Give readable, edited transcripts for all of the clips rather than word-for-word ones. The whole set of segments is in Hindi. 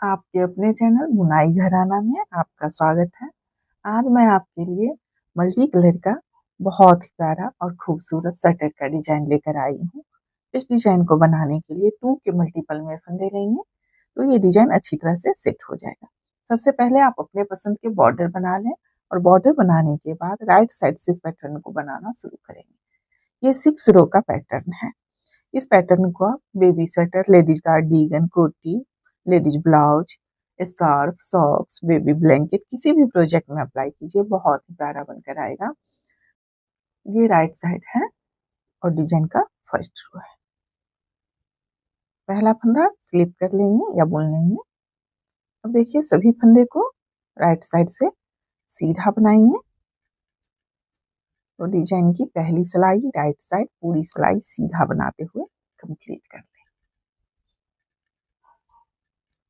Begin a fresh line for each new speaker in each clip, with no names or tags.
आपके अपने चैनल बुनाई घराना में आपका स्वागत है। आज मैं आपके लिए मल्टी कलर का बहुत ही प्यारा और खूबसूरत स्वेटर का डिजाइन लेकर आई हूँ। इस डिजाइन को बनाने के लिए 2 के मल्टीपल में फंदे लेंगे तो ये डिजाइन अच्छी तरह से सेट हो जाएगा। सबसे पहले आप अपने पसंद के बॉर्डर बना लें और बॉर्डर बनाने के बाद राइट साइड से इस पैटर्न को बनाना शुरू करेंगे। ये 6 रो का पैटर्न है। इस पैटर्न को आप baby sweater, ladies cardigan, kurti, ladies blouse, scarf, socks, baby blanket किसी भी प्रोजेक्ट में अप्लाई कीजिए, बहुत ही प्यारा बनकर आएगा। ये राइट साइड है और डिजाइन का फर्स्ट रो है। पहला फंदा स्लिप कर लेंगे या बुन लेंगे। अब देखिए सभी फंदे को राइट साइड से सीधा बनाएंगे तो डिजाइन की पहली सिलाई राइट साइड पूरी सिलाई सीधा बनाते हुए कंप्लीट कर लें।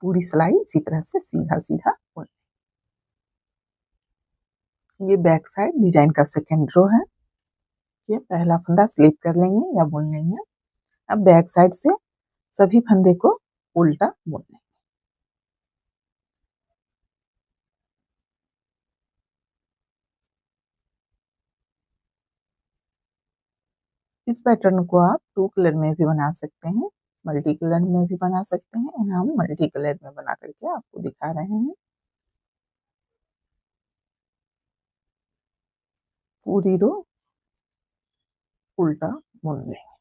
पूरी सिलाई इसी तरह से सीधा सीधा बुन। ये बैक साइड डिजाइन का सेकेंड रो है। ये पहला फंदा स्लिप कर लेंगे या बुन लेंगे। अब बैक साइड से सभी फंदे को उल्टा बुन लेंगे। इस पैटर्न को आप 2 कलर में भी बना सकते हैं, मल्टी कलर में भी बना सकते हैं। हम मल्टी कलर में बना करके आपको दिखा रहे हैं। पूरी रो उल्टा बुन लेंगे।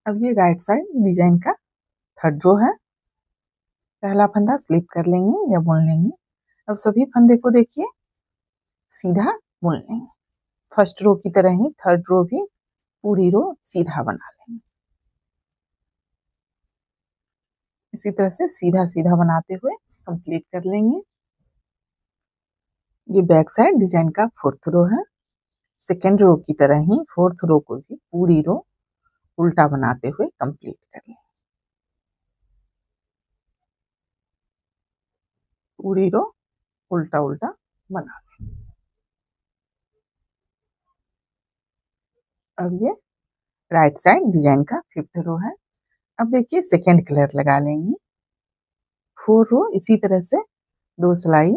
अब ये राइट साइड डिजाइन का थर्ड रो है। पहला फंदा स्लिप कर लेंगे या बुन लेंगे। अब सभी फंदे को देखिए सीधा बुन लेंगे। फर्स्ट रो की तरह ही थर्ड रो भी पूरी रो सीधा बना लेंगे। इसी तरह से सीधा सीधा बनाते हुए कंप्लीट कर लेंगे। ये बैक साइड डिजाइन का फोर्थ रो है। सेकेंड रो की तरह ही फोर्थ रो को भी पूरी रो उल्टा बनाते हुए कंप्लीट कर लेंगे। पूरी रो उल्टा उल्टा बना लेंगे। अब ये राइट साइड डिजाइन का फिफ्थ रो है। अब देखिए सेकेंड कलर लगा लेंगे। 4 रो इसी तरह से 2 सिलाई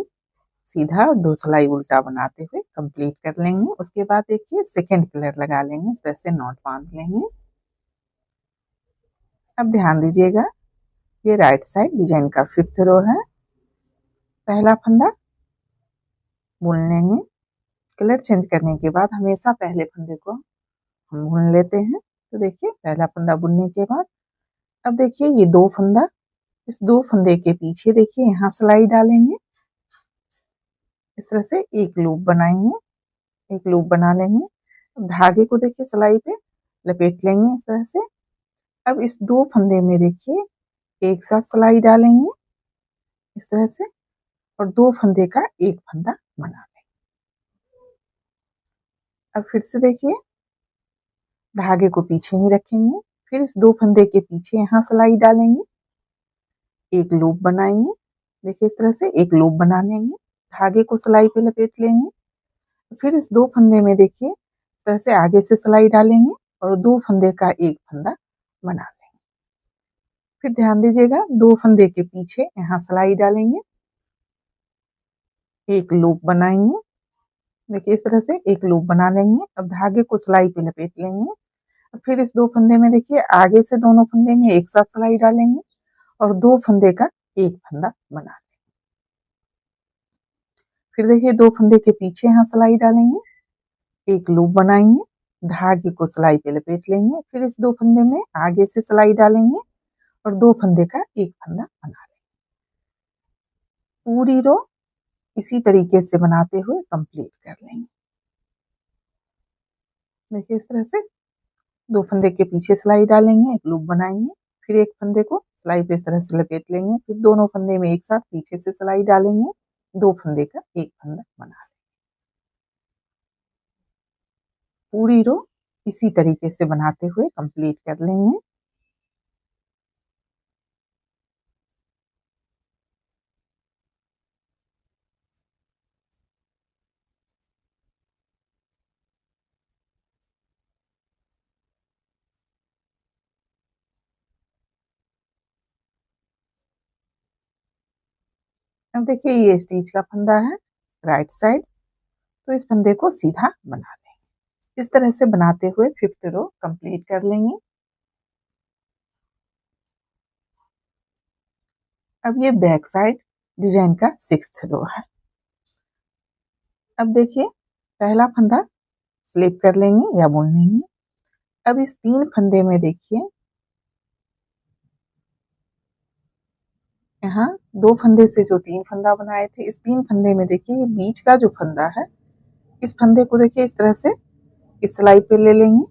सीधा और 2 सिलाई उल्टा बनाते हुए कंप्लीट कर लेंगे। उसके बाद देखिए सेकेंड कलर लगा लेंगे, इस तरह से नॉट बांध लेंगे। अब ध्यान दीजिएगा ये राइट साइड डिजाइन का फिफ्थ रो है। पहला फंदा बुन लेंगे। कलर चेंज करने के बाद हमेशा पहले फंदे को हम बुन लेते हैं। तो देखिए पहला फंदा बुनने के बाद अब देखिए ये 2 फंदा, इस 2 फंदे के पीछे देखिए यहाँ सिलाई डालेंगे। इस तरह से एक लूप बनाएंगे, एक लूप बना लेंगे। अब धागे को देखिए सिलाई पे लपेट लेंगे इस तरह से। अब इस 2 फंदे में देखिए एक साथ सिलाई डालेंगे इस तरह से और 2 फंदे का एक फंदा बना लेंगे। अब फिर से देखिए धागे को पीछे ही रखेंगे, फिर इस 2 फंदे के पीछे यहाँ सिलाई डालेंगे, एक लूप बनाएंगे। देखिए इस तरह से एक लूप बना लेंगे, धागे को सिलाई पे लपेट लेंगे। फिर इस 2 फंदे में देखिए इस तरह से आगे से सिलाई डालेंगे और 2 फंदे का एक फंदा बना लेंगे। फिर ध्यान दीजिएगा 2 फंदे के पीछे यहाँ सिलाई डालेंगे, एक लूप बनाएंगे। देखिए इस तरह से एक लूप बना लेंगे। अब धागे को सिलाई पे लपेट लेंगे। फिर इस 2 फंदे में देखिए आगे से दोनों फंदे में एक साथ सिलाई डालेंगे और 2 फंदे का एक फंदा बना लेंगे। फिर देखिए 2 फंदे के पीछे यहाँ सिलाई डालेंगे, एक लूप बनाएंगे, धागे को सिलाई पे लपेट लेंगे। फिर इस 2 फंदे में आगे से सिलाई डालेंगे और 2 फंदे का एक फंदा बना लेंगे। पूरी रो इसी तरीके से बनाते हुए कंप्लीट कर लेंगे। देखिए इस तरह से 2 फंदे के पीछे सिलाई डालेंगे, एक लूप बनाएंगे, फिर एक फंदे को सिलाई पे इस तरह से लपेट लेंगे, फिर दोनों फंदे में एक साथ पीछे से सिलाई डालेंगे, 2 फंदे का एक फंदा बना लेंगे। पूरी रो इसी तरीके से बनाते हुए कंप्लीट कर लेंगे। अब देखिए ये स्टिच का फंदा है राइट साइड, तो इस फंदे को सीधा बना लेंगे। इस तरह से बनाते हुए 5th रो कंप्लीट कर लेंगे। अब ये बैक साइड डिजाइन का 6th रो है। अब देखिए पहला फंदा स्लिप कर लेंगे या बुन लेंगे। अब इस 3 फंदे में देखिए यहाँ 2 फंदे से जो 3 फंदा बनाए थे, इस 3 फंदे में देखिए ये बीच का जो फंदा है, इस फंदे को देखिए इस तरह से इस सिलाई पे ले लेंगे।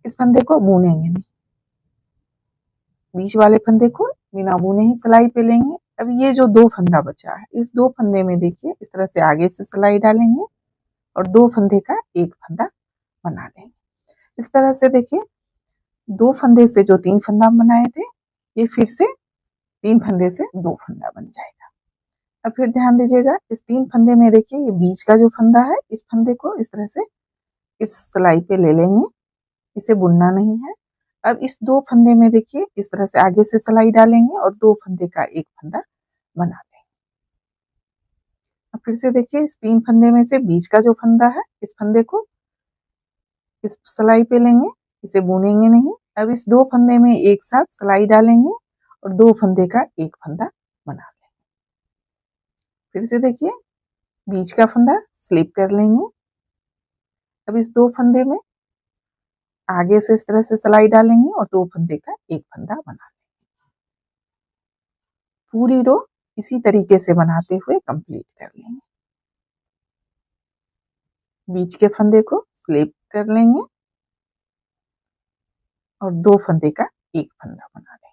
इस फंदे को बुनेंगे नहीं, बीच वाले फंदे को बिना बुने ही सिलाई पे लेंगे। अब ये जो 2 फंदा बचा है, इस 2 फंदे में देखिए इस तरह से आगे से सिलाई डालेंगे और 2 फंदे का एक फंदा बना लेंगे। इस तरह से देखिए 2 फंदे से जो 3 फंदा बनाए थे, ये फिर से 3 फंदे से 2 फंदा बन जाएगा। अब फिर ध्यान दीजिएगा इस 3 फंदे में देखिए ये बीच का जो फंदा है, इस फंदे को इस तरह से इस सिलाई पे ले लेंगे, इसे बुनना नहीं है। अब इस 2 फंदे में देखिए इस तरह से आगे से सिलाई डालेंगे और 2 फंदे का एक फंदा बना लेंगे। अब फिर से देखिए इस 3 फंदे में से बीच का जो फंदा है, इस फंदे को इस सिलाई पे लेंगे, इसे बुनेंगे नहीं। अब इस 2 फंदे में एक साथ सिलाई डालेंगे और 2 फंदे का एक फंदा बना लेंगे। फिर से देखिए बीच का फंदा स्लिप कर लेंगे। अब इस 2 फंदे में आगे से इस तरह से सिलाई डालेंगे और 2 फंदे का एक फंदा बना लेंगे। पूरी रो इसी तरीके से बनाते हुए कंप्लीट कर लेंगे। बीच के फंदे को स्लिप कर लेंगे और 2 फंदे का एक फंदा बना लेंगे।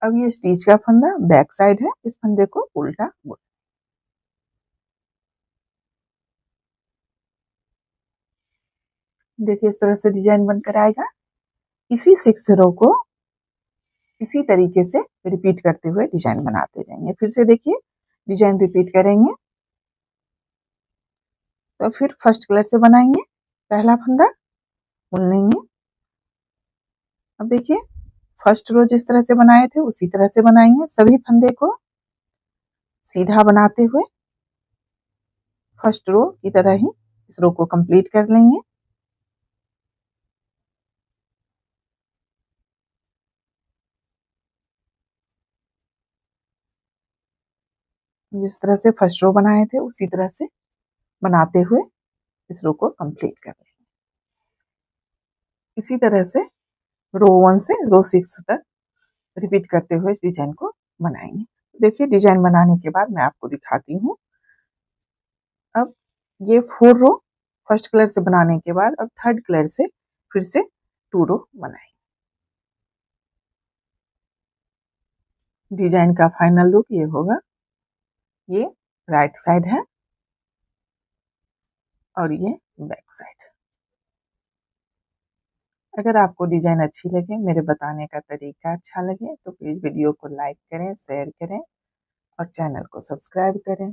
अब ये स्टिच का फंदा बैक साइड है, इस फंदे को उल्टा बुन। देखिए इस तरह से डिजाइन बनकर आएगा। इसी 6th रो को इसी तरीके से रिपीट करते हुए डिजाइन बनाते जाएंगे। फिर से देखिए डिजाइन रिपीट करेंगे, तो फिर फर्स्ट कलर से बनाएंगे। पहला फंदा बुन लेंगे। अब देखिए फर्स्ट रो जिस तरह से बनाए थे उसी तरह से बनाएंगे। सभी फंदे को सीधा बनाते हुए फर्स्ट रो की तरह ही इस रो को कंप्लीट कर लेंगे। जिस तरह से फर्स्ट रो बनाए थे उसी तरह से बनाते हुए इस रो को कंप्लीट कर लेंगे। इसी तरह से रो 1 से रो 6 तक रिपीट करते हुए इस डिजाइन को बनाएंगे। देखिए डिजाइन बनाने के बाद मैं आपको दिखाती हूँ। अब ये 4 रो फर्स्ट कलर से बनाने के बाद अब 3rd कलर से फिर से 2 रो बनाएंगे। डिजाइन का फाइनल लुक ये होगा। ये राइट साइड है और ये बैक साइड। अगर आपको डिजाइन अच्छी लगे, मेरे बताने का तरीका अच्छा लगे, तो प्लीज वीडियो को लाइक करें, शेयर करें और चैनल को सब्सक्राइब करें।